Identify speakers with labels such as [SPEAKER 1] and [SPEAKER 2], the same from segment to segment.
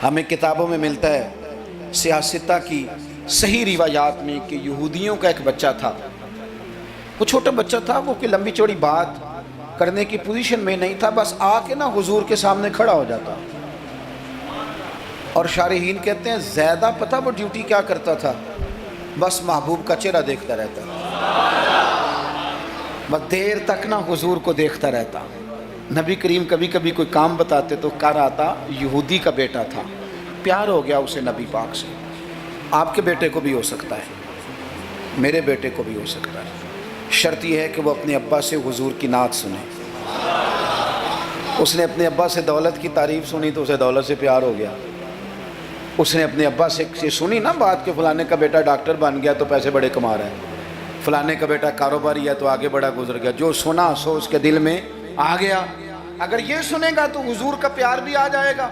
[SPEAKER 1] ہمیں کتابوں میں ملتا ہے سیاستہ کی صحیح روایات میں کہ یہودیوں کا ایک بچہ تھا، وہ چھوٹا بچہ تھا، وہ کوئی لمبی چوڑی بات کرنے کی پوزیشن میں نہیں تھا، بس آ کے نا حضور کے سامنے کھڑا ہو جاتا۔ اور شارحین کہتے ہیں زیادہ پتہ وہ ڈیوٹی کیا کرتا تھا، بس محبوب کا چہرہ دیکھتا رہتا، بس دیر تک نا حضور کو دیکھتا رہتا۔ نبی کریم کبھی کبھی کوئی کام بتاتے تو کہہ رہا تھا یہودی کا بیٹا تھا، پیار ہو گیا اسے نبی پاک سے۔ آپ کے بیٹے کو بھی ہو سکتا ہے، میرے بیٹے کو بھی ہو سکتا ہے، شرط یہ ہے کہ وہ اپنے ابا سے حضور کی نعت سنے۔ اس نے اپنے ابا سے دولت کی تعریف سنی تو اسے دولت سے پیار ہو گیا۔ اس نے اپنے ابا سے سنی نا بات کہ فلانے کا بیٹا ڈاکٹر بن گیا تو پیسے بڑے کما رہا ہے، فلانے کا بیٹا کاروباری ہے تو آگے بڑا گزر گیا، جو سنا سو اس کے دل میں آ گیا۔ اگر یہ سنے گا تو حضور کا پیار بھی آ جائے گا۔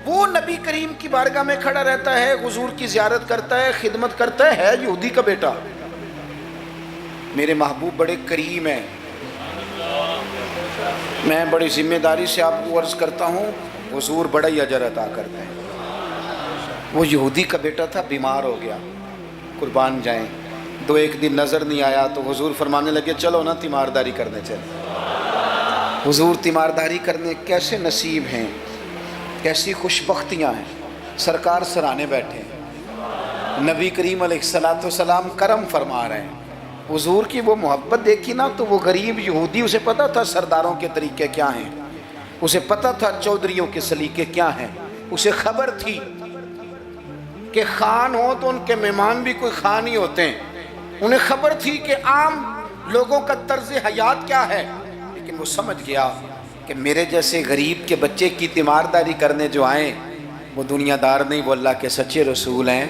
[SPEAKER 1] وہ نبی کریم کی بارگاہ میں کھڑا رہتا ہے، حضور کی زیارت کرتا ہے، خدمت کرتا ہے یہودی کا بیٹا۔ میرے محبوب بڑے کریم ہیں، میں بڑی ذمہ داری سے آپ کو عرض کرتا ہوں، حضور بڑا ہی اجر عطا کرتے ہیں۔ وہ یہودی کا بیٹا تھا، بیمار ہو گیا، قربان جائیں، دو ایک دن نظر نہیں آیا تو حضور فرمانے لگے چلو نا تیمارداری کرنے چلے۔ حضور تیمارداری کرنے کیسے نصیب ہیں، کیسی خوش بختیاں ہیں، سرکار سرانے بیٹھے ہیں، نبی کریم علیہ السلام کرم فرما رہے ہیں۔ حضور کی وہ محبت دیکھی نا تو وہ غریب یہودی، اسے پتا تھا سرداروں کے طریقے کیا ہیں، اسے پتا تھا چودھریوں کے سلیقے کیا ہیں، اسے خبر تھی کہ خان ہو تو ان کے مہمان بھی کوئی خان ہی ہوتے ہیں، انہیں خبر تھی کہ عام لوگوں کا طرز حیات کیا ہے، لیکن وہ سمجھ گیا کہ میرے جیسے غریب کے بچے کی تیمارداری کرنے جو آئیں وہ دنیا دار نہیں، وہ اللہ کے سچے رسول ہیں۔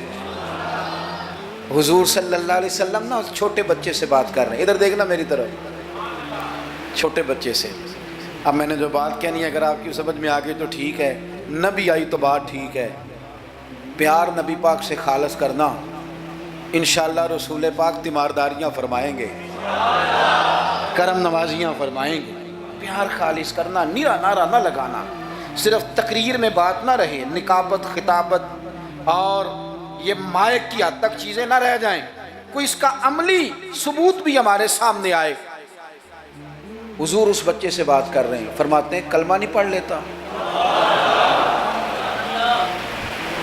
[SPEAKER 1] حضور صلی اللہ علیہ وسلم نا اس چھوٹے بچے سے بات کر رہے ہیں، ادھر دیکھنا میری طرف، چھوٹے بچے سے۔ اب میں نے جو بات کہنی ہے اگر آپ کی سمجھ میں آ گئی تو ٹھیک ہے، نہ بھی آئی تو بات ٹھیک ہے۔ پیار نبی پاک سے خالص کرنا، انشاءاللہ رسول پاک تیمارداریاں فرمائیں گے، کرم نوازیاں فرمائیں گے۔ پیار خالص کرنا، نیرا نعرہ نہ لگانا، صرف تقریر میں بات نہ رہے، نکابت خطابت اور یہ مائک کی حد تک چیزیں نہ رہ جائیں، کوئی اس کا عملی ثبوت بھی ہمارے سامنے آئے۔ حضور اس بچے سے بات کر رہے ہیں، فرماتے ہیں کلمہ نہیں پڑھ لیتا؟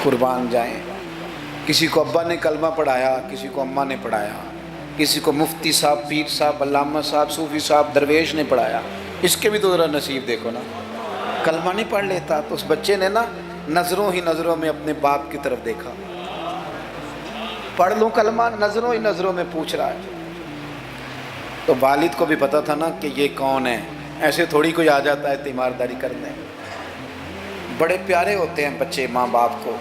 [SPEAKER 1] قربان جائیں، کسی کو ابا نے کلمہ پڑھایا، کسی کو اماں نے پڑھایا، کسی کو مفتی صاحب، پیر صاحب، علامہ صاحب، صوفی صاحب، درویش نے پڑھایا، اس کے بھی تو ذرا نصیب دیکھو نا، کلمہ نہیں پڑھ لیتا۔ تو اس بچے نے نا نظروں ہی نظروں میں اپنے باپ کی طرف دیکھا، پڑھ لوں کلمہ، نظروں ہی نظروں میں پوچھ رہا ہے۔ تو والد کو بھی پتا تھا نا کہ یہ کون ہے، ایسے تھوڑی کوئی آ جاتا ہے تیمارداری کرنے۔ بڑے پیارے ہوتے ہیں بچے ماں باپ کو،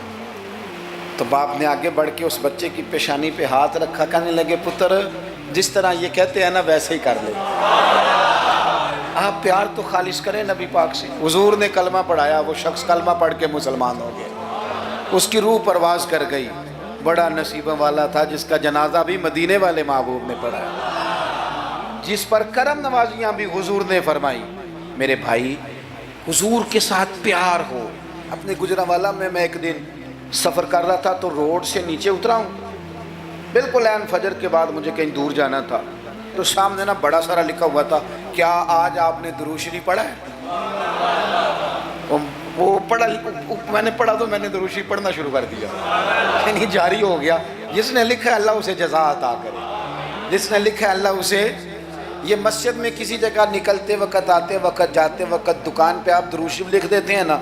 [SPEAKER 1] تو باپ نے آگے بڑھ کے اس بچے کی پیشانی پہ ہاتھ رکھا، کہنے لگے پتر جس طرح یہ کہتے ہیں نا ویسے ہی کر لے، آپ پیار تو خالص کریں نبی پاک سے۔ حضور نے کلمہ پڑھایا، وہ شخص کلمہ پڑھ کے مسلمان ہو گیا، اس کی روح پرواز کر گئی۔ بڑا نصیبہ والا تھا جس کا جنازہ بھی مدینے والے محبوب نے پڑھا، جس پر کرم نوازیاں بھی حضور نے فرمائی۔ میرے بھائی، حضور کے ساتھ پیار ہو۔ اپنے گجرانوالہ میں ایک دن سفر کر رہا تھا تو روڈ سے نیچے اترا ہوں، بالکل عین فجر کے بعد مجھے کہیں دور جانا تھا، تو سامنے نا بڑا سارا لکھا ہوا تھا کیا آج آپ نے درود شریف پڑھا ہے؟ وہ پڑھا، میں نے پڑھا تو میں نے درود شریف پڑھنا شروع کر دیا، یعنی جاری ہو گیا۔ جس نے لکھا ہے اللہ اسے جزا عطا کرے، جس نے لکھا ہے اللہ اسے۔ یہ مسجد میں کسی جگہ نکلتے وقت، آتے وقت، جاتے وقت، دکان پہ آپ درود شریف لکھ دیتے ہیں نا،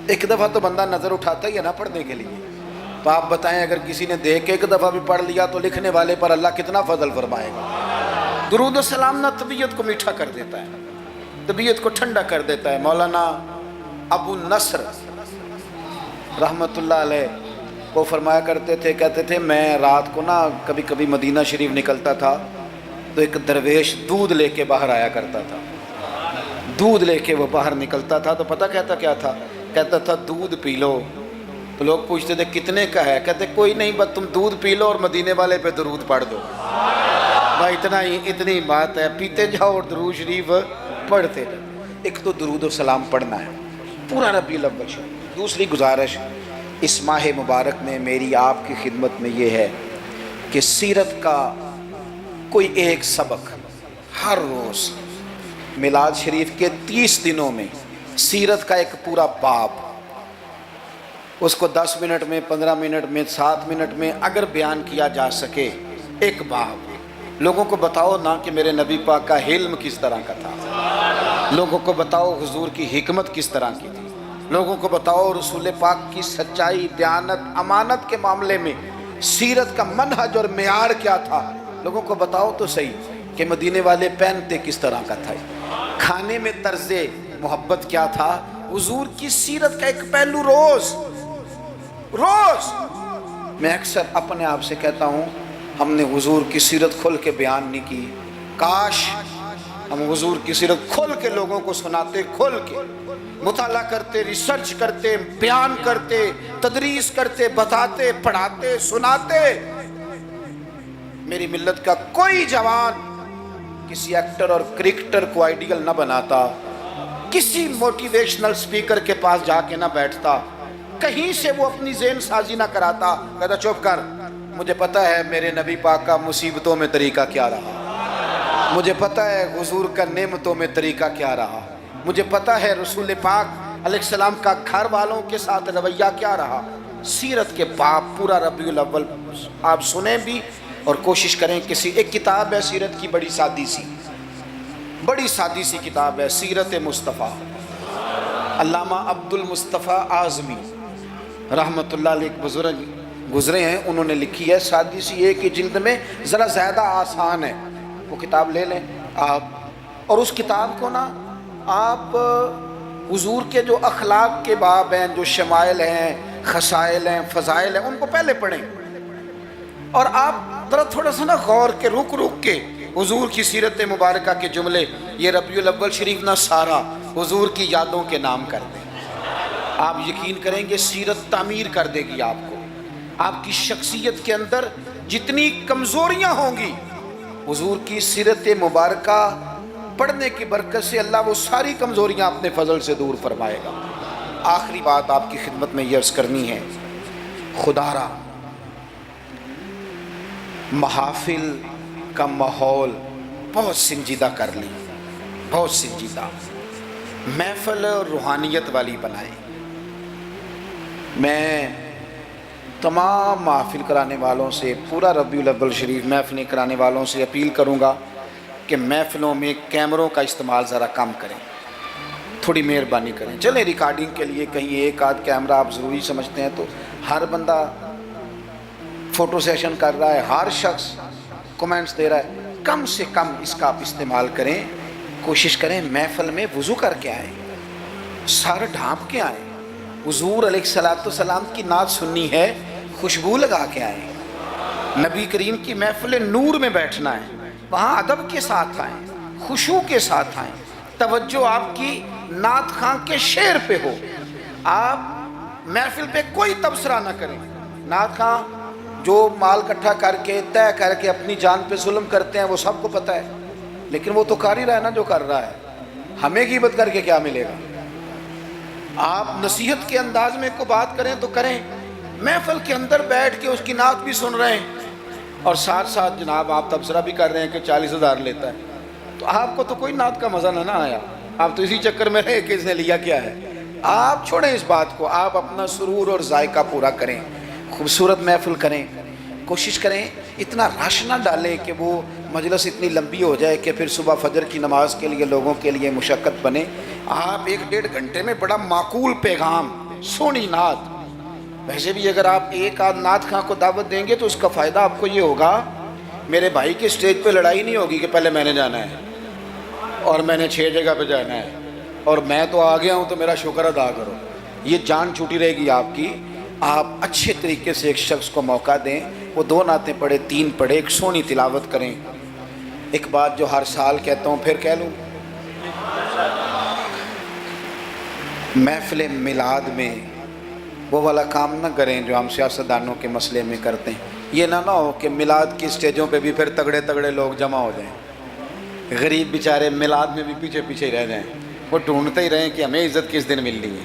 [SPEAKER 1] ایک دفعہ تو بندہ نظر اٹھاتا ہی ہے نا پڑھنے کے لیے، تو آپ بتائیں اگر کسی نے دیکھ کے ایک دفعہ بھی پڑھ لیا تو لکھنے والے پر اللہ کتنا فضل فرمائے گا۔ درود و سلام نہ طبیعت کو میٹھا کر دیتا ہے، طبیعت کو ٹھنڈا کر دیتا ہے۔ مولانا ابو نصر رحمت اللہ علیہ وہ فرمایا کرتے تھے، کہتے تھے میں رات کو نا کبھی کبھی مدینہ شریف نکلتا تھا تو ایک درویش دودھ لے کے باہر آیا کرتا تھا، دودھ لے کے وہ باہر نکلتا تھا تو پتہ کہتا کیا تھا؟ کہتا تھا دودھ پی لو۔ تو لوگ پوچھتے تھے کتنے کا ہے؟ کہتے کوئی نہیں، بس تم دودھ پی لو اور مدینے والے پہ درود پڑھ دو، بھائی اتنی بات ہے، پیتے جاؤ اور درود شریف پڑھتے جاؤ۔ ایک تو درود و سلام پڑھنا ہے، پورا ربیع الاول شریف، دوسری گزارش اس ماہ مبارک میں میری آپ کی خدمت میں یہ ہے کہ سیرت کا کوئی ایک سبق ہر روز، میلاد شریف کے 30 دنوں میں سیرت کا ایک پورا باب، اس کو 10 منٹ میں، 15 منٹ میں، 7 منٹ میں اگر بیان کیا جا سکے، ایک باب لوگوں کو بتاؤ نا کہ میرے نبی پاک کا علم کس طرح کا تھا، لوگوں کو بتاؤ حضور کی حکمت کس طرح کی تھی، لوگوں کو بتاؤ رسول پاک کی سچائی، دیانت، امانت کے معاملے میں سیرت کا منہج اور معیار کیا تھا، لوگوں کو بتاؤ تو صحیح کہ مدینے والے پہنتے کس طرح کا تھا، کھانے میں طرز محبت کیا تھا، حضور کی سیرت کا ایک پہلو روز میں اکثر اپنے آپ سے کہتا ہوں ہم نے حضور کی سیرت کھل کے بیان نہیں کی، کاش ہم حضور کی سیرت کھل کے لوگوں کو سناتے، کھل کے مطالعہ کرتے، ریسرچ کرتے، بیان کرتے، تدریس کرتے، بتاتے، پڑھاتے، سناتے۔ میری ملت کا کوئی جوان کسی ایکٹر اور کرکٹر کو آئیڈیل نہ بناتا، کسی موٹیویشنل سپیکر کے پاس جا کے نہ بیٹھتا، کہیں سے وہ اپنی ذہن سازی نہ کراتا، کہتا چپ کر، مجھے پتہ ہے میرے نبی پاک کا مصیبتوں میں طریقہ کیا رہا، مجھے پتہ ہے حضور کا نعمتوں میں طریقہ کیا رہا، مجھے پتہ ہے رسول پاک علیہ السلام کا گھر والوں کے ساتھ رویہ کیا رہا۔ سیرت کے باب پورا ربیع الاول آپ سنیں بھی اور کوشش کریں۔ ایک کتاب ہے سیرت کی، بڑی سادی سی کتاب ہے، سیرت مصطفیٰ، علامہ عبد المصطفیٰ اعظمی رحمۃ اللہ علیہ، ایک بزرگ گزرے ہیں، انہوں نے لکھی ہے، سادی سی ایک ہی جلد میں، ذرا زیادہ آسان ہے، وہ کتاب لے لیں آپ، اور اس کتاب کو نا آپ حضور کے جو اخلاق کے باب ہیں، جو شمائل ہیں، خصائل ہیں، فضائل ہیں، ان کو پہلے پڑھیں، اور آپ ذرا تھوڑا سا نا غور کے رک کے حضور کی سیرت مبارکہ کے جملے، یہ ربیع الاول شریف نہ سارا حضور کی یادوں کے نام کر دیں، آپ یقین کریں گے سیرت تعمیر کر دے گی آپ کو، آپ کی شخصیت کے اندر جتنی کمزوریاں ہوں گی، حضور کی سیرت مبارکہ پڑھنے کی برکت سے اللہ وہ ساری کمزوریاں اپنے فضل سے دور فرمائے گا۔ آخری بات آپ کی خدمت میں یہ عرض کرنی ہے، خدا را محافل کا ماحول بہت سنجیدہ کر لیں، بہت سنجیدہ، محفل روحانیت والی بنائیں۔ میں تمام محافل کرانے والوں سے، پورا ربیع الاول شریف محفلیں کرانے والوں سے اپیل کروں گا کہ محفلوں میں کیمروں کا استعمال ذرا کم کریں، تھوڑی مہربانی کریں۔ چلیں ریکارڈنگ کے لیے کہیں ایک آدھ کیمرہ آپ ضروری سمجھتے ہیں، تو ہر بندہ فوٹو سیشن کر رہا ہے، ہر شخص کومنٹس دے رہا ہے، کم سے کم اس کا آپ استعمال کریں۔ کوشش کریں محفل میں وضو کر کے آئیں، سر ڈھانپ کے آئیں، حضور علیہ السلام کی نعت سننی ہے، خوشبو لگا کے آئیں۔ نبی کریم کی محفل نور میں بیٹھنا ہے، وہاں ادب کے ساتھ آئیں، خشوع کے ساتھ آئیں، توجہ آپ کی نعت خاں کے شعر پہ ہو، آپ محفل پہ کوئی تبصرہ نہ کریں۔ نعت خاں جو مال اکٹھا کر کے طے کر کے اپنی جان پہ ظلم کرتے ہیں وہ سب کو پتہ ہے، لیکن وہ تو کر ہی رہا ہے نا جو کر رہا ہے، ہمیں غیبت کر کے کیا ملے گا؟ آپ نصیحت کے انداز میں کو بات کریں تو کریں، محفل کے اندر بیٹھ کے اس کی نعت بھی سن رہے ہیں اور ساتھ ساتھ جناب آپ تبصرہ بھی کر رہے ہیں کہ 40,000 لیتا ہے، تو آپ کو تو کوئی نعت کا مزہ نہ آیا، آپ تو اسی چکر میں رہے کہ اس نے لیا کیا ہے۔ آپ چھوڑیں اس بات کو، آپ اپنا سرور اور ذائقہ پورا کریں، خوبصورت محفل کریں، کوشش کریں اتنا رش نہ ڈالیں کہ وہ مجلس اتنی لمبی ہو جائے کہ پھر صبح فجر کی نماز کے لیے لوگوں کے لیے مشقت بنے۔ آپ 1-1.5 گھنٹے میں بڑا معقول پیغام، سونی نعت، ویسے بھی اگر آپ ایک آدھ نعت خاں کو دعوت دیں گے تو اس کا فائدہ آپ کو یہ ہوگا، میرے بھائی کے سٹیج پہ لڑائی نہیں ہوگی کہ پہلے میں نے جانا ہے اور میں نے 6 جگہ پہ جانا ہے اور میں تو آ گیا ہوں تو میرا شکر ادا کرو، یہ جان چھوٹی رہے گی آپ کی۔ آپ اچھے طریقے سے ایک شخص کو موقع دیں، وہ 2 نعتیں پڑھے، 3 پڑھے، ایک سونی تلاوت کریں۔ ایک بات جو ہر سال کہتا ہوں پھر کہہ لوں، محفل میلاد میں وہ والا کام نہ کریں جو ہم سیاستدانوں کے مسئلے میں کرتے ہیں۔ یہ نہ ہو کہ میلاد کی سٹیجوں پہ بھی پھر تگڑے لوگ جمع ہو جائیں، غریب بیچارے میلاد میں بھی پیچھے ہی رہ جائیں، وہ ڈھونڈتے ہی رہیں کہ ہمیں عزت کس دن ملنی ہے۔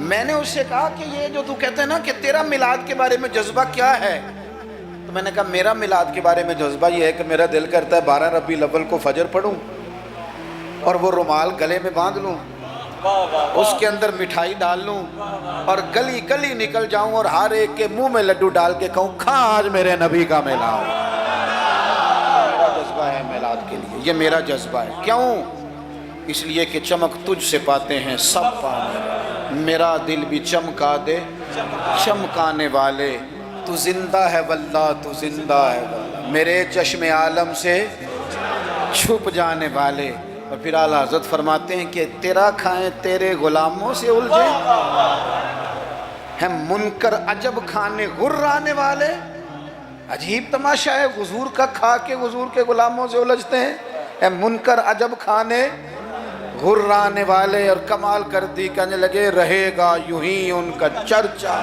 [SPEAKER 1] میں نے اس سے کہا کہ یہ جو تو کہتے ہیں نا کہ تیرا میلاد کے بارے میں جذبہ کیا ہے، تو میں نے کہا میرا میلاد کے بارے میں جذبہ یہ ہے کہ میرا دل کرتا ہے 12 ربیع الاول کو فجر پڑھوں اور وہ رومال گلے میں باندھ لوں، اس کے اندر مٹھائی ڈال لوں اور گلی گلی نکل جاؤں اور ہر ایک کے منہ میں لڈو ڈال کے کہوں کھا آج میرے نبی کا میلاد۔ میرا جذبہ ہے میلاد کے لیے، یہ میرا جذبہ ہے۔ کیوں؟ اس لیے کہ چمک تجھ سے پاتے ہیں سب پانے، میرا دل بھی چمکا دے چمکانے والے، تو زندہ ہے واللہ تو زندہ ہے واللہ، میرے چشم عالم سے چھپ جانے والے۔ اور پھر اعلیٰ حضرت فرماتے ہیں کہ تیرا کھائیں تیرے غلاموں سے الجھیں، ہیں منکر عجب کھانے غرانے والے۔ عجیب تماشا ہے، حضور کا کھا کے حضور کے غلاموں سے الجھتے ہیں، ہیں منکر عجب کھانے غرانے والے۔ اور کمال کر دی، کہنے لگے رہے گا یوں ہی ان کا چرچا،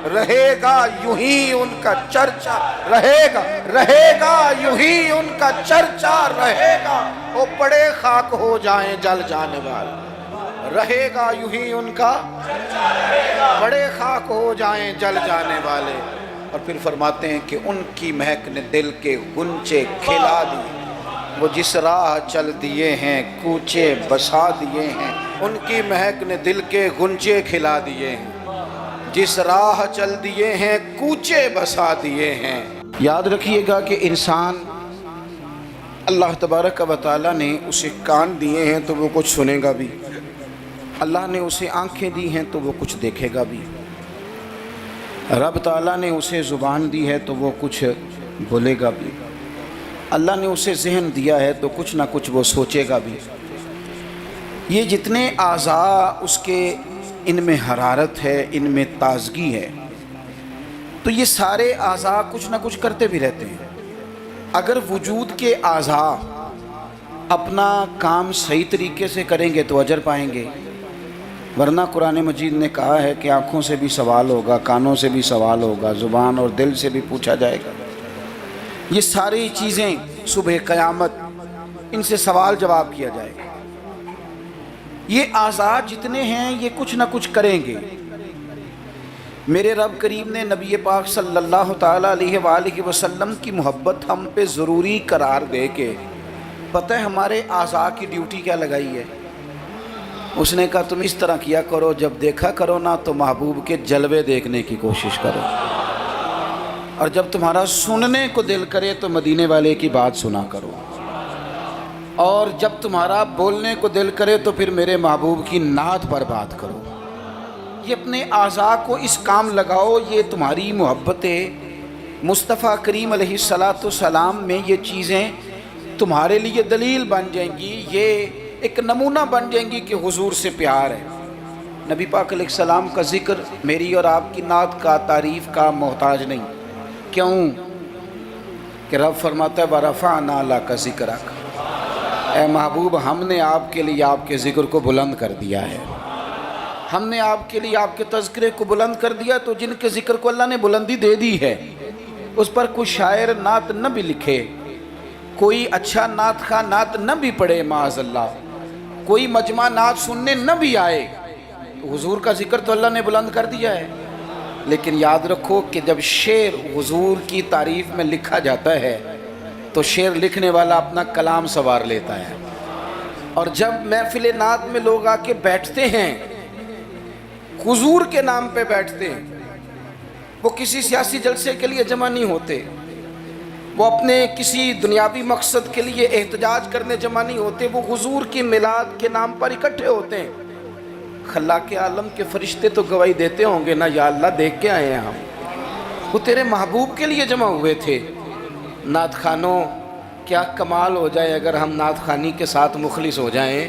[SPEAKER 1] رہے گا یوں ہی ان کا چرچا، رہے گا یوں ہی ان کا چرچا رہے گا، وہ پڑے خاک ہو جائیں جل جانے والے، رہے گا یوں ہی ان کا پڑے خاک ہو جائیں جل جانے والے۔ اور پھر فرماتے ہیں کہ ان کی مہک نے دل کے غنچے کھلا دیے، وہ جس راہ چل دیے ہیں کوچے بسا دیے ہیں، ان کی مہک نے دل کے غنچے کھلا دیے ہیں، جس راہ چل دیے ہیں کوچے بسا دیے ہیں۔ یاد رکھیے گا کہ انسان اللہ تبارک و تعالیٰ نے اسے کان دیے ہیں تو وہ کچھ سنے گا بھی، اللہ نے اسے آنکھیں دی ہیں تو وہ کچھ دیکھے گا بھی، رب تعالیٰ نے اسے زبان دی ہے تو وہ کچھ بولے گا بھی، اللہ نے اسے ذہن دیا ہے تو کچھ نہ کچھ وہ سوچے گا بھی۔ یہ جتنے اعضاء اس کے ان میں حرارت ہے، ان میں تازگی ہے، تو یہ سارے اعضاء کچھ نہ کچھ کرتے بھی رہتے ہیں۔ اگر وجود کے اعضاء اپنا کام صحیح طریقے سے کریں گے تو اجر پائیں گے، ورنہ قرآن مجید نے کہا ہے کہ آنکھوں سے بھی سوال ہوگا، کانوں سے بھی سوال ہوگا، زبان اور دل سے بھی پوچھا جائے گا۔ یہ ساری چیزیں صبح قیامت ان سے سوال جواب کیا جائے گا۔ یہ اعضاء جتنے ہیں یہ کچھ نہ کچھ کریں گے۔ میرے رب کریم نے نبی پاک صلی اللہ تعالیٰ علیہ وآلہ وسلم کی محبت ہم پہ ضروری قرار دے کے پتہ ہے ہمارے اعضاء کی ڈیوٹی کیا لگائی ہے؟ اس نے کہا تم اس طرح کیا کرو، جب دیکھا کرو نا تو محبوب کے جلوے دیکھنے کی کوشش کرو، اور جب تمہارا سننے کو دل کرے تو مدینے والے کی بات سنا کرو، اور جب تمہارا بولنے کو دل کرے تو پھر میرے محبوب کی نعت پر بات کرو۔ یہ اپنے اعضاء کو اس کام لگاؤ، یہ تمہاری محبت مصطفیٰ کریم علیہ السلام میں یہ چیزیں تمہارے لیے دلیل بن جائیں گی، یہ ایک نمونہ بن جائیں گی کہ حضور سے پیار ہے۔ نبی پاک علیہ السلام کا ذکر میری اور آپ کی نعت کا، تعریف کا محتاج نہیں۔ کیوں کہ رب فرماتا ہے وَرَفَعْنَا لَكَ ذِكْرَكَ، اے محبوب ہم نے آپ کے لیے آپ کے ذکر کو بلند کر دیا ہے، ہم نے آپ کے لیے آپ کے تذکرے کو بلند کر دیا۔ تو جن کے ذکر کو اللہ نے بلندی دے دی ہے اس پر کوئی شاعر نعت نہ بھی لکھے، کوئی اچھا نعت خواہ نعت نہ بھی پڑھے، معاذ اللہ کوئی مجمع نعت سننے نہ بھی آئے، تو حضور کا ذکر تو اللہ نے بلند کر دیا ہے۔ لیکن یاد رکھو کہ جب شعر حضور کی تعریف میں لکھا جاتا ہے تو شعر لکھنے والا اپنا کلام سوار لیتا ہے، اور جب محفل نعت میں لوگ آ کے بیٹھتے ہیں حضور کے نام پہ بیٹھتے ہیں، وہ کسی سیاسی جلسے کے لیے جمع نہیں ہوتے، وہ اپنے کسی دنیاوی مقصد کے لیے احتجاج کرنے جمع نہیں ہوتے، وہ حضور کی میلاد کے نام پر اکٹھے ہوتے ہیں۔ خلاق عالم کے فرشتے تو گواہی دیتے ہوں گے نا، یا اللہ دیکھ کے آئے ہیں ہم، وہ تیرے محبوب کے لیے جمع ہوئے تھے۔ نعت خوانوں کیا کمال ہو جائے اگر ہم نعت خوانی کے ساتھ مخلص ہو جائیں،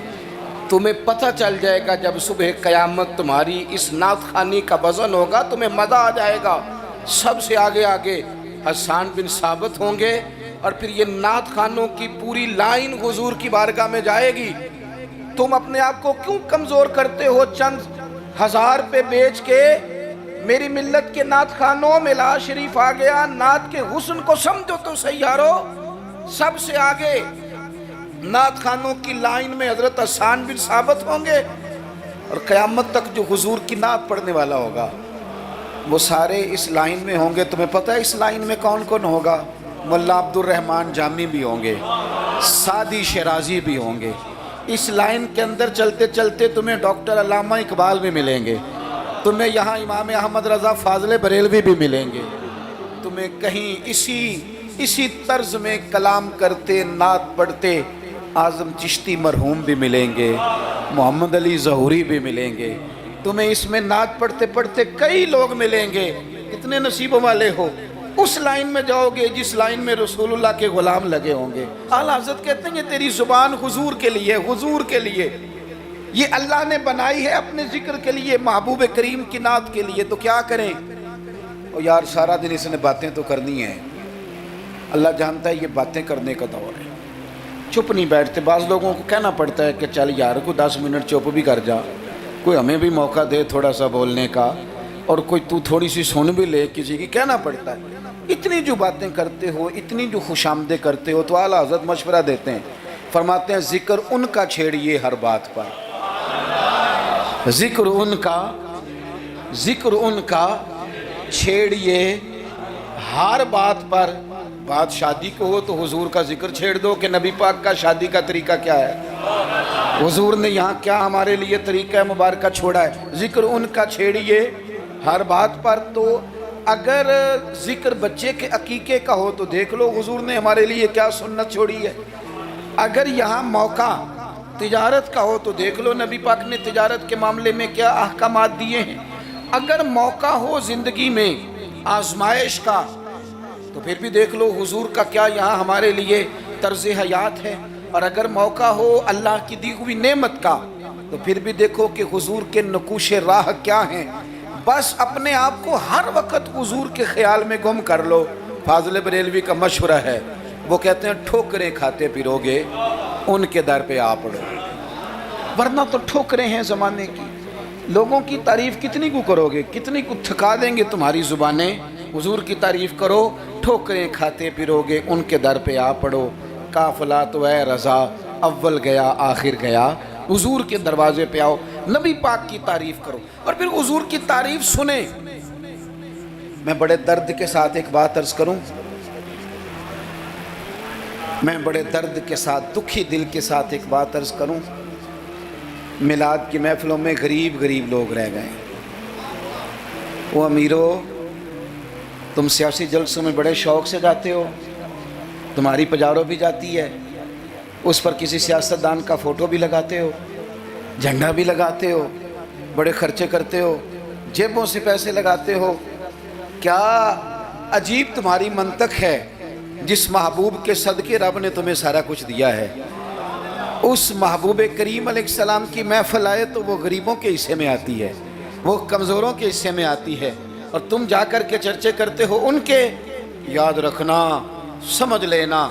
[SPEAKER 1] تمہیں پتہ چل جائے گا جب صبح قیامت تمہاری اس نعت خوانی کا وزن ہوگا، تمہیں مزہ آ جائے گا۔ سب سے آگے آگے حسان بن ثابت ہوں گے، اور پھر یہ نعت خوانوں کی پوری لائن حضور کی بارگاہ میں جائے گی۔ تم اپنے آپ کو کیوں کمزور کرتے ہو چند ہزار پہ بیچ کے؟ میری ملت کے نعت خوانوں میں لا شریف آ گیا، نعت کے حسن کو سمجھو تو سیارو۔ سب سے آگے نعت خوانوں کی لائن میں حضرت حسان بن ثابت ہوں گے، اور قیامت تک جو حضور کی نعت پڑھنے والا ہوگا وہ سارے اس لائن میں ہوں گے. تمہیں پتہ ہے اس لائن میں کون کون ہوگا؟ ملا عبد الرحمن جامی بھی ہوں گے، سعدی شیرازی بھی ہوں گے. اس لائن کے اندر چلتے چلتے تمہیں ڈاکٹر علامہ اقبال بھی ملیں گے، تمہیں یہاں امام احمد رضا فاضل بریلوی بھی ملیں گے، تمہیں کہیں اسی طرز میں کلام کرتے نعت پڑھتے اعظم چشتی مرحوم بھی ملیں گے، محمد علی ظہوری بھی ملیں گے. تمہیں اس میں نعت پڑھتے پڑھتے کئی لوگ ملیں گے. کتنے نصیب والے ہو. اس لائن میں جاؤ گے جس لائن میں رسول اللہ کے غلام لگے ہوں گے. اعلیٰ حضرت کہتے ہیں یہ تیری زبان حضور کے لیے، حضور کے لیے، یہ اللہ نے بنائی ہے اپنے ذکر کے لیے، محبوب کریم کی نعت کے لیے. تو کیا کریں؟ اور یار سارا دن اس نے باتیں تو کرنی ہیں. اللہ جانتا ہے یہ باتیں کرنے کا دور ہے. چپ نہیں بیٹھتے. بعض لوگوں کو کہنا پڑتا ہے کہ چل یار کوئی 10 منٹ چپ بھی کر جا، کوئی ہمیں بھی موقع دے تھوڑا سا بولنے کا، اور کوئی تو تھوڑی سی سن بھی لے کسی کی. کہنا پڑتا ہے. اتنی جو باتیں کرتے ہو، اتنی جو خوش آمدیں کرتے ہو، تو اعلیٰ حضرت مشورہ دیتے ہیں، فرماتے ہیں ذکر ان کا چھیڑیے ہر بات پر، ذکر ان کا چھیڑیے ہر بات پر. بات شادی کو ہو تو حضور کا ذکر چھیڑ دو کہ نبی پاک کا شادی کا طریقہ کیا ہے، حضور نے یہاں کیا ہمارے لیے طریقہ مبارکہ چھوڑا ہے. ذکر ان کا چھیڑیے ہر بات پر. تو اگر ذکر بچے کے عقیقے کا ہو تو دیکھ لو حضور نے ہمارے لیے کیا سنت چھوڑی ہے. اگر یہاں موقع تجارت کا ہو تو دیکھ لو نبی پاک نے تجارت کے معاملے میں کیا احکامات دیے ہیں. اگر موقع ہو زندگی میں آزمائش کا تو پھر بھی دیکھ لو حضور کا کیا یہاں ہمارے لیے طرز حیات ہے. اور اگر موقع ہو اللہ کی دی ہوئی نعمت کا تو پھر بھی دیکھو کہ حضور کے نقوش راہ کیا ہیں. بس اپنے آپ کو ہر وقت حضور کے خیال میں گم کر لو. فاضل بریلوی کا مشورہ ہے، وہ کہتے ہیں ٹھوکریں کھاتے پھرو گے ان کے در پہ آ پڑو، ورنہ تو ٹھوکریں ہیں زمانے کی. لوگوں کی تعریف کتنی کو کرو گے، کتنی کو تھکا دیں گے تمہاری زبانیں. حضور کی تعریف کرو، ٹھوکریں کھاتے پھرو گے ان کے در پہ آ پڑو. قافلہ تو اے رضا اول گیا آخر گیا، حضور کے دروازے پہ آؤ، نبی پاک کی تعریف کرو اور پھر حضور کی تعریف سنیں. میں بڑے درد کے ساتھ ایک بات عرض کروں، میں بڑے درد کے ساتھ دکھی دل کے ساتھ ایک بات عرض کروں. میلاد کی محفلوں میں غریب لوگ رہ گئے. وہ امیرو، تم سیاسی جلسوں میں بڑے شوق سے جاتے ہو، تمہاری پجارو بھی جاتی ہے، اس پر کسی سیاستدان کا فوٹو بھی لگاتے ہو، جھنڈا بھی لگاتے ہو، بڑے خرچے کرتے ہو، جیبوں سے پیسے لگاتے ہو. کیا عجیب تمہاری منطق ہے. جس محبوب کے صدقے رب نے تمہیں سارا کچھ دیا ہے، اس محبوب کریم علیہ السلام کی محفل آئے تو وہ غریبوں کے حصے میں آتی ہے، وہ کمزوروں کے حصے میں آتی ہے، اور تم جا کر کے چرچے کرتے ہو ان کے. یاد رکھنا، سمجھ لینا،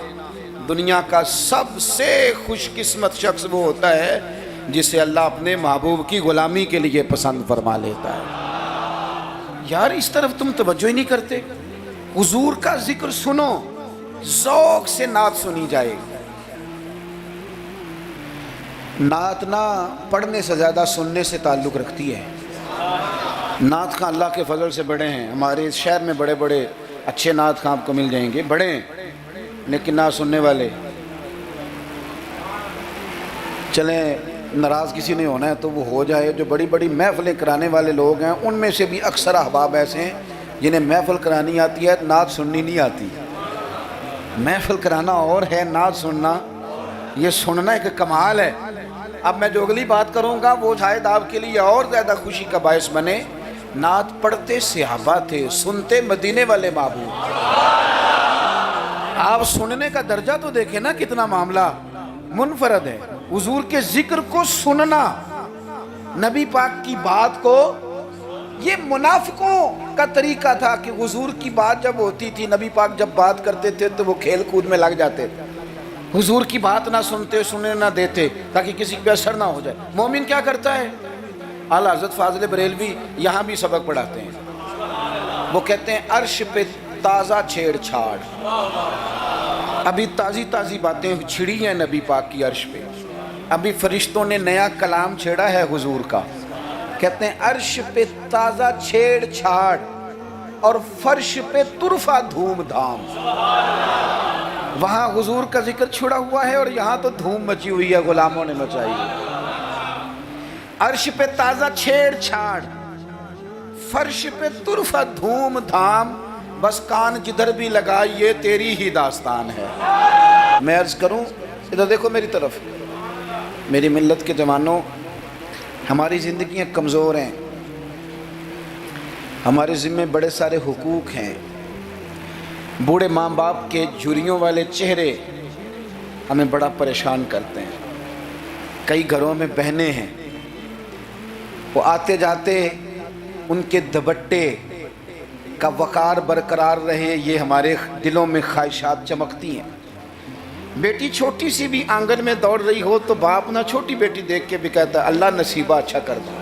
[SPEAKER 1] دنیا کا سب سے خوش قسمت شخص وہ ہوتا ہے جسے اللہ اپنے محبوب کی غلامی کے لیے پسند فرما لیتا ہے. یار اس طرف تم توجہ ہی نہیں کرتے. حضور کا ذکر سنو، ذوق سے نعت سنی جائے. نعت نہ پڑھنے سے زیادہ سننے سے تعلق رکھتی ہے. نعت خاں اللہ کے فضل سے بڑے ہیں. ہمارے اس شہر میں بڑے بڑے اچھے نعت خاں آپ کو مل جائیں گے، بڑے ہیں، لیکن نعت سننے والے. چلیں ناراض کسی نے ہونا ہے تو وہ ہو جائے. جو بڑی بڑی محفلیں کرانے والے لوگ ہیں ان میں سے بھی اکثر احباب ایسے ہیں جنہیں محفل کرانی آتی ہے، نعت سننی نہیں آتی. محفل کرانا اور ہے، نعت سننا یہ سننا ایک کمال ہے. اب میں جو اگلی بات کروں گا وہ شاید آپ کے لیے اور زیادہ خوشی کا باعث بنے. نعت پڑھتے صحابہ تھے، سنتے مدینے والے محبوب. آپ سننے کا درجہ تو دیکھیں نا، کتنا معاملہ منفرد ہے. حضور کے ذکر کو سننا، نبی پاک کی بات کو. یہ منافقوں کا طریقہ تھا کہ حضور کی بات جب ہوتی تھی، نبی پاک جب بات کرتے تھے تو وہ کھیل کود میں لگ جاتے. حضور کی بات نہ سنتے، سننے نہ دیتے تاکہ کسی پہ اثر نہ ہو جائے. مومن کیا کرتا ہے؟ اعلیٰ حضرت فاضل بریلوی یہاں بھی سبق پڑھاتے ہیں. وہ کہتے ہیں عرش پہ تازہ چھیڑ چھاڑ، ابھی تازی تازی باتیں چھڑی ہیں نبی پاک کی عرش پہ. ابھی فرشتوں نے نیا کلام چھیڑا ہے حضور کا. کہتے ہیں عرش پہ تازہ چھیڑ چھاڑ اور فرش پہ طرفہ دھوم دھام. وہاں حضور کا ذکر چھڑا ہوا ہے اور یہاں تو دھوم مچی ہوئی ہے، غلاموں نے مچائی ہے. عرش پہ تازہ چھیڑ چھاڑ، فرش پہ طرفہ دھوم دھام، بس کان جدھر بھی لگا یہ تیری ہی داستان ہے. میں عرض کروں، ادھر دیکھو میری طرف. میری ملت کے جوانوں، ہماری زندگیاں کمزور ہیں، ہمارے ذمہ بڑے سارے حقوق ہیں. بوڑھے ماں باپ کے جھریوں والے چہرے ہمیں بڑا پریشان کرتے ہیں. کئی گھروں میں بہنیں ہیں، وہ آتے جاتے ان کے دبٹے کا وقار برقرار رہے، یہ ہمارے دلوں میں خواہشات چمکتی ہیں. بیٹی چھوٹی سی بھی آنگن میں دوڑ رہی ہو تو باپ نہ چھوٹی بیٹی دیکھ کے بھی کہتا ہے اللہ نصیبہ اچھا کر دو،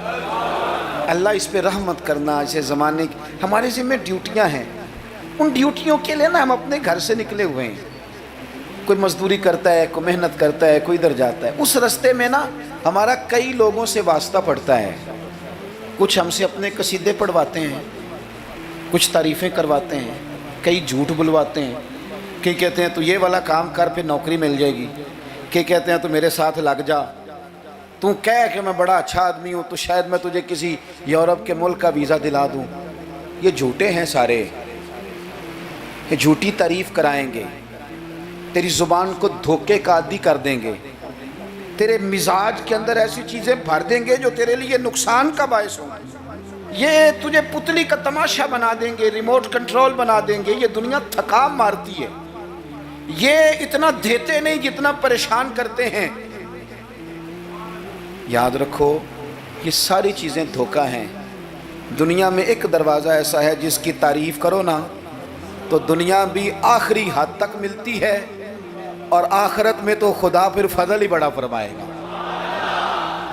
[SPEAKER 1] اللہ اس پہ رحمت کرنا. اسے زمانے کی ہمارے ذمہ ڈیوٹیاں ہیں، ان ڈیوٹیوں کے لیے نا ہم اپنے گھر سے نکلے ہوئے ہیں. کوئی مزدوری کرتا ہے، کوئی محنت کرتا ہے، کوئی ادھر جاتا ہے. اس رستے میں نا ہمارا کئی لوگوں سے واسطہ پڑتا ہے. کچھ ہم سے اپنے قصیدے پڑھواتے ہیں، کچھ تعریفیں کرواتے ہیں، کئی جھوٹ بلواتے ہیں. کئی کہتے ہیں تو یہ والا کام کر پہ نوکری مل جائے گی، کئی کہتے ہیں تو میرے ساتھ لگ جا، تو کہہ کہ میں بڑا اچھا آدمی ہوں تو شاید میں تجھے کسی یورپ کے ملک کا ویزا دلا دوں. یہ جھوٹے ہیں سارے، یہ جھوٹی تعریف کرائیں گے، تیری زبان کو دھوکے کا عادی کر دیں گے، تیرے مزاج کے اندر ایسی چیزیں بھر دیں گے جو تیرے لیے نقصان کا باعث ہوں. یہ تجھے پتلی کا تماشا بنا دیں گے، ریموٹ کنٹرول بنا دیں گے. یہ دنیا تھکا مارتی ہے، یہ اتنا دیتے نہیں جتنا پریشان کرتے ہیں. یاد رکھو یہ ساری چیزیں دھوکہ ہیں. دنیا میں ایک دروازہ ایسا ہے جس کی تعریف کرو نا تو دنیا بھی آخری حد تک ملتی ہے، اور آخرت میں تو خدا پھر فضل ہی بڑا فرمائے گا.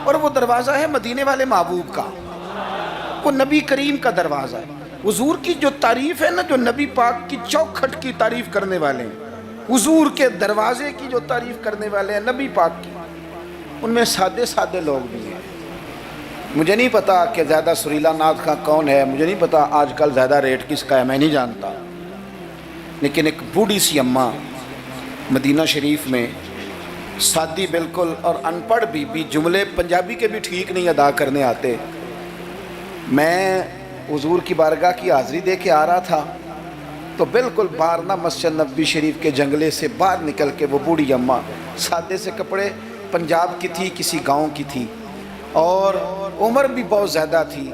[SPEAKER 1] اور وہ دروازہ ہے مدینے والے محبوب کا، وہ نبی کریم کا دروازہ ہے. حضور کی جو تعریف ہے نا، جو نبی پاک کی چوکھٹ کی تعریف کرنے والے ہیں، حضور کے دروازے کی جو تعریف کرنے والے ہیں نبی پاک کی، ان میں سادے سادے لوگ بھی ہیں. مجھے نہیں پتا کہ زیادہ سریلا نعت خواں کون ہے، مجھے نہیں پتا آج کل زیادہ ریٹ کس کا ہے، میں نہیں جانتا. لیکن ایک بوڑھی سی اماں مدینہ شریف میں، سادی بالکل اور ان پڑھ بھی جملے پنجابی کے بھی ٹھیک نہیں ادا کرنے آتے. میں حضور کی بارگاہ کی حاضری دے کے آ رہا تھا تو بالکل باہر نہ مسجد نبوی شریف کے جنگلے سے باہر نکل کے وہ بوڑھی اماں، سادے سے کپڑے، پنجاب کی تھی، کسی گاؤں کی تھی، اور عمر بھی بہت زیادہ تھی.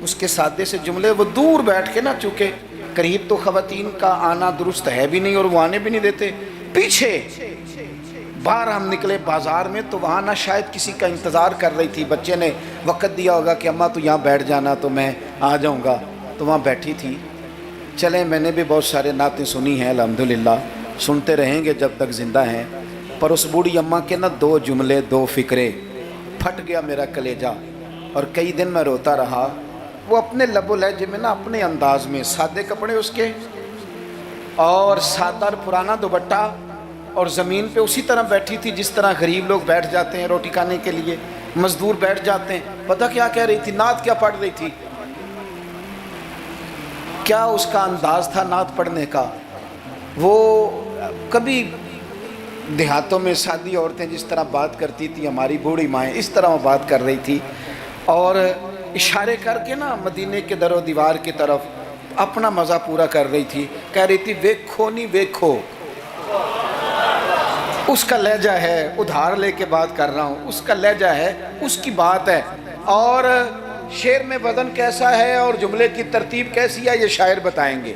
[SPEAKER 1] اس کے سادے سے جملے، وہ دور بیٹھ کے نا، چونکہ قریب تو خواتین کا آنا درست ہے بھی نہیں اور وہ آنے بھی نہیں دیتے، پیچھے باہر ہم نکلے بازار میں تو وہاں نہ شاید کسی کا انتظار کر رہی تھی. بچے نے وقت دیا ہوگا کہ اماں تو یہاں بیٹھ جانا تو میں آ جاؤں گا، تو وہاں بیٹھی تھی. چلیں میں نے بھی بہت سارے نعتیں سنی ہیں الحمدللہ، سنتے رہیں گے جب تک زندہ ہیں. پر اس بوڑھی اماں کے نا دو جملے، دو فکرے، پھٹ گیا میرا کلیجہ اور کئی دن میں روتا رہا. وہ اپنے لب و لہجے میں نا، اپنے انداز میں، سادے کپڑے اس کے اور سادہ پرانا دوپٹہ، اور زمین پہ اسی طرح بیٹھی تھی جس طرح غریب لوگ بیٹھ جاتے ہیں روٹی کھانے کے لیے، مزدور بیٹھ جاتے ہیں. پتہ کیا کہہ رہی تھی؟ نعت کیا پڑھ رہی تھی؟ کیا اس کا انداز تھا نعت پڑھنے کا؟ وہ کبھی دیہاتوں میں سادی عورتیں جس طرح بات کرتی تھی، ہماری بوڑھی مائیں اس طرح وہ بات کر رہی تھی، اور اشارے کر کے نا مدینے کے در و دیوار کی طرف اپنا مزہ پورا کر رہی تھی. کہہ رہی تھی ویکھو نہیں ویکھو. اس کا لہجہ ہے، ادھار لے کے بات کر رہا ہوں، اس کا لہجہ ہے، اس کی بات ہے. اور شعر میں وزن کیسا ہے اور جملے کی ترتیب کیسی ہے یہ شاعر بتائیں گے.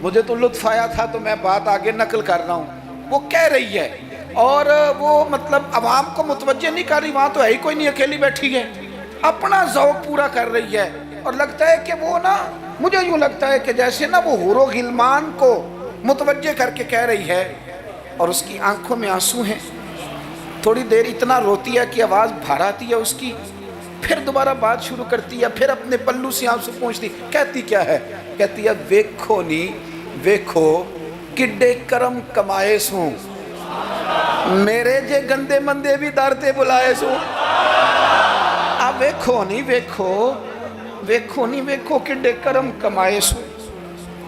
[SPEAKER 1] مجھے تو لطف آیا تھا تو میں بات آگے نقل کر رہا ہوں. وہ کہہ رہی ہے اور وہ مطلب عوام کو متوجہ نہیں کر رہی، وہاں تو ہے ہی کوئی نہیں، اکیلی بیٹھی ہے، اپنا ذوق پورا کر رہی ہے. اور لگتا ہے کہ وہ نا، مجھے یوں لگتا ہے کہ جیسے نا وہ حور و غلمان کو متوجہ کر کے کہہ رہی ہے، اور اس کی آنکھوں میں آنسو ہیں. تھوڑی دیر اتنا روتی ہے کہ آواز بھر آتی ہے اس کی، پھر دوبارہ بات شروع کرتی ہے، پھر اپنے پلو سے آنسو پہنچتی. کہتی کیا ہے؟ کہتی ہے ویکھو نی ویکھو کڈے کرم کمائے سوں، میرے جے گندے مندے بھی دار تے بلائے سوں. اب ਵੇਖੋ ਨਹੀਂ ਵੇਖੋ ਕਿੱਡੇ ਕਰਮ ਕਮਾਏ ਸੋ